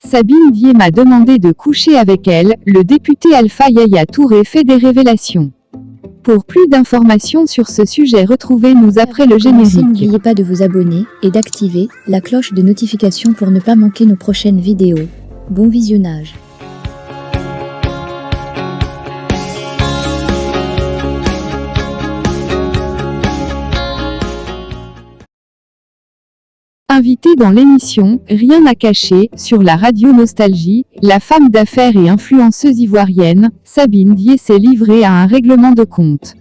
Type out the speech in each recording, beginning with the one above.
Sabine Dié m'a demandé de coucher avec elle, le député Alpha Yaya Touré fait des révélations. Pour plus d'informations sur ce sujet, retrouvez-nous après le générique. N'oubliez pas de vous abonner et d'activer la cloche de notification pour ne pas manquer nos prochaines vidéos. Bon visionnage. Invitée dans l'émission « Rien à cacher » sur la radio Nostalgie, la femme d'affaires et influenceuse ivoirienne, Sabine Dié s'est livrée à un règlement de compte.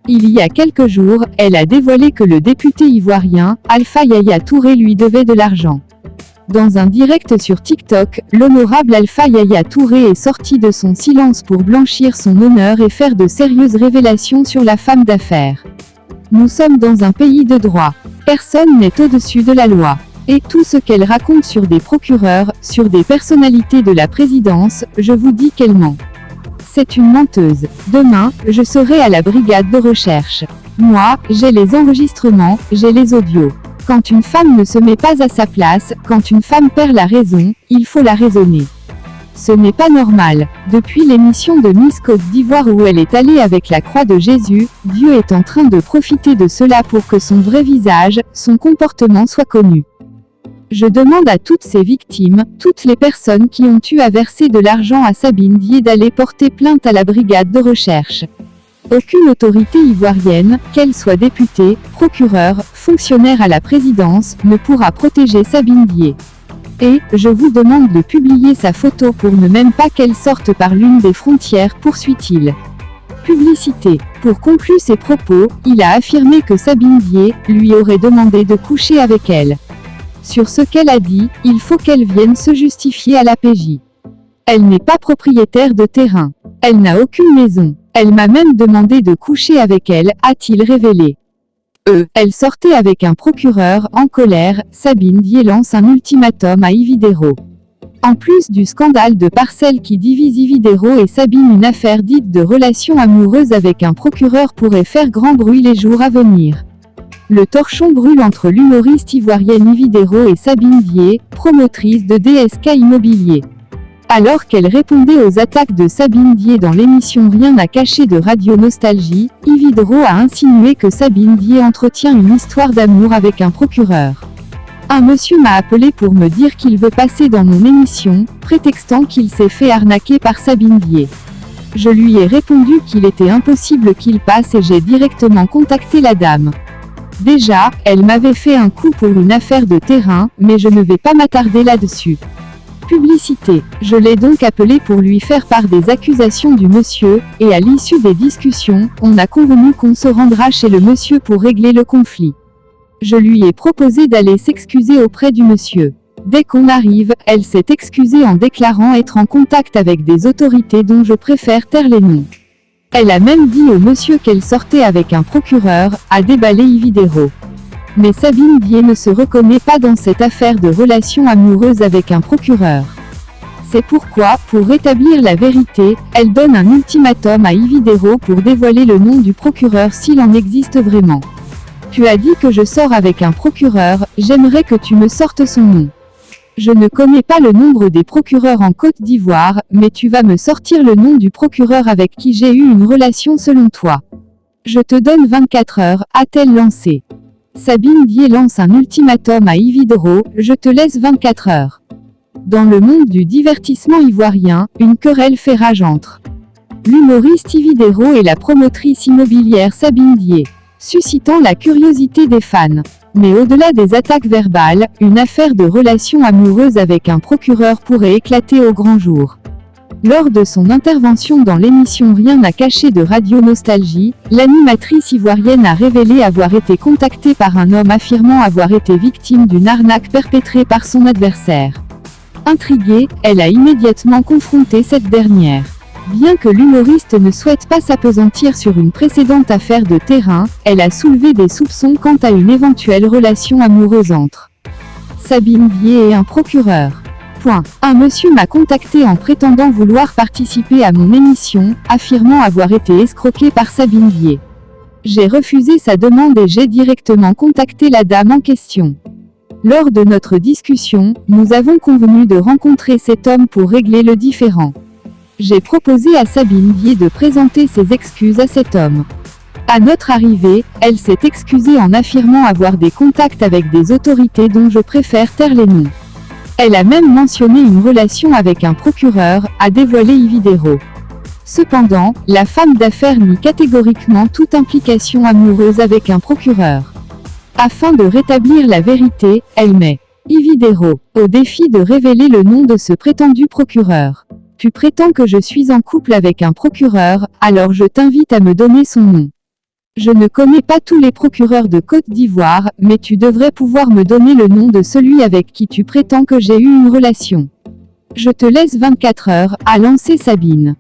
Il y a quelques jours, elle a dévoilé que le député ivoirien, Alpha Yaya Touré lui devait de l'argent. Dans un direct sur TikTok, l'honorable Alpha Yaya Touré est sorti de son silence pour blanchir son honneur et faire de sérieuses révélations sur la femme d'affaires. Nous sommes dans un pays de droit. Personne n'est au-dessus de la loi. Et tout ce qu'elle raconte sur des procureurs, sur des personnalités de la présidence, je vous dis qu'elle ment. C'est une menteuse. Demain, je serai à la brigade de recherche. Moi, j'ai les enregistrements, j'ai les audios. Quand une femme ne se met pas à sa place, quand une femme perd la raison, il faut la raisonner. Ce n'est pas normal. Depuis l'émission de Miss Côte d'Ivoire où elle est allée avec la croix de Jésus, Dieu est en train de profiter de cela pour que son vrai visage, son comportement soit connu. Je demande à toutes ces victimes, toutes les personnes qui ont eu à verser de l'argent à Sabine Dié d'aller porter plainte à la brigade de recherche. Aucune autorité ivoirienne, qu'elle soit députée, procureur, fonctionnaire à la présidence, ne pourra protéger Sabine Dié. Et, je vous demande de publier sa photo pour ne même pas qu'elle sorte par l'une des frontières, poursuit-il. Publicité. Pour conclure ses propos, il a affirmé que Sabine Dié lui aurait demandé de coucher avec elle. Sur ce qu'elle a dit, il faut qu'elle vienne se justifier à la PJ. Elle n'est pas propriétaire de terrain. Elle n'a aucune maison. Elle m'a même demandé de coucher avec elle, a-t-il révélé. Elle sortait avec un procureur, en colère, Sabine Dié lance un ultimatum à Ividero. En plus du scandale de parcelles qui divise Ividero et Sabine, une affaire dite de relation amoureuse avec un procureur pourrait faire grand bruit les jours à venir. Le torchon brûle entre l'humoriste ivoirienne Ividero et Sabine Dié, promotrice de DSK Immobilier. Alors qu'elle répondait aux attaques de Sabine Dié dans l'émission Rien à cacher de Radio Nostalgie, Ividero a insinué que Sabine Dié entretient une histoire d'amour avec un procureur. Un monsieur m'a appelé pour me dire qu'il veut passer dans mon émission, prétextant qu'il s'est fait arnaquer par Sabine Dié. Je lui ai répondu qu'il était impossible qu'il passe et j'ai directement contacté la dame. Déjà, elle m'avait fait un coup pour une affaire de terrain, mais je ne vais pas m'attarder là-dessus. Publicité. Je l'ai donc appelé pour lui faire part des accusations du monsieur, et à l'issue des discussions, on a convenu qu'on se rendra chez le monsieur pour régler le conflit. Je lui ai proposé d'aller s'excuser auprès du monsieur. Dès qu'on arrive, elle s'est excusée en déclarant être en contact avec des autorités dont je préfère taire les noms. Elle a même dit au monsieur qu'elle sortait avec un procureur, a déballé Ividero. Mais Sabine Dié ne se reconnaît pas dans cette affaire de relation amoureuse avec un procureur. C'est pourquoi, pour rétablir la vérité, elle donne un ultimatum à Ividero pour dévoiler le nom du procureur s'il en existe vraiment. Tu as dit que je sors avec un procureur, j'aimerais que tu me sortes son nom. Je ne connais pas le nombre des procureurs en Côte d'Ivoire, mais tu vas me sortir le nom du procureur avec qui j'ai eu une relation selon toi. Je te donne 24 heures, a-t-elle lancé. Sabine Dié lance un ultimatum à Ividero, je te laisse 24 heures. Dans le monde du divertissement ivoirien, une querelle fait rage entre l'humoriste Ividero et la promotrice immobilière Sabine Dié, suscitant la curiosité des fans. Mais au-delà des attaques verbales, une affaire de relation amoureuse avec un procureur pourrait éclater au grand jour. Lors de son intervention dans l'émission Rien à cacher de Radio Nostalgie, l'animatrice ivoirienne a révélé avoir été contactée par un homme affirmant avoir été victime d'une arnaque perpétrée par son adversaire. Intriguée, elle a immédiatement confronté cette dernière. Bien que l'humoriste ne souhaite pas s'appesantir sur une précédente affaire de terrain, elle a soulevé des soupçons quant à une éventuelle relation amoureuse entre Sabine Dié et un procureur. Un monsieur m'a contacté en prétendant vouloir participer à mon émission, affirmant avoir été escroqué par Sabine Dié. J'ai refusé sa demande et j'ai directement contacté la dame en question. Lors de notre discussion, nous avons convenu de rencontrer cet homme pour régler le différend. J'ai proposé à Sabine Vier de présenter ses excuses à cet homme. À notre arrivée, elle s'est excusée en affirmant avoir des contacts avec des autorités dont je préfère taire les noms. Elle a même mentionné une relation avec un procureur, a dévoilé Yvidero. Cependant, la femme d'affaires nie catégoriquement toute implication amoureuse avec un procureur. Afin de rétablir la vérité, elle met Yvidero au défi de révéler le nom de ce prétendu procureur. Tu prétends que je suis en couple avec un procureur, alors je t'invite à me donner son nom. Je ne connais pas tous les procureurs de Côte d'Ivoire, mais tu devrais pouvoir me donner le nom de celui avec qui tu prétends que j'ai eu une relation. Je te laisse 24 heures, a lancé Sabine.